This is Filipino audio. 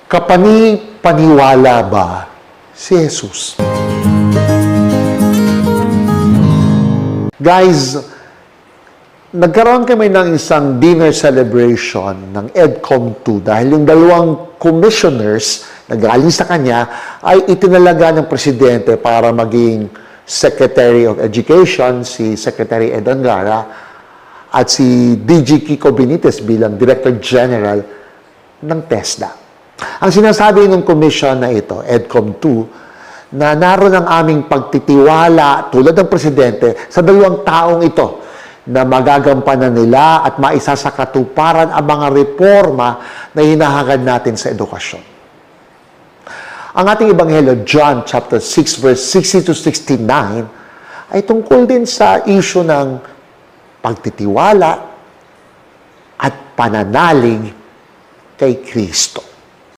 Kapani-paniwala ba si Jesus? Guys, nagkaroon kami ng isang dinner celebration ng EDCOM 2 dahil yung dalawang commissioners na galing sa kanya ay itinalaga ng presidente para maging Secretary of Education, si Secretary Ed Angara, at si DG Kiko Benitez bilang Director General ng TESDA. Ang sinasabi ng commission na ito, EDCOM 2, na naroon ang aming pagtitiwala tulad ng presidente sa dalawang taong ito na magagampanan nila at maisa sa katuparan ang mga reforma na hinahangad natin sa edukasyon. Ang ating Ebanghelyo, John chapter 6, verse 60 to 69, ay tungkol din sa issue ng pagtitiwala at pananalig kay Kristo.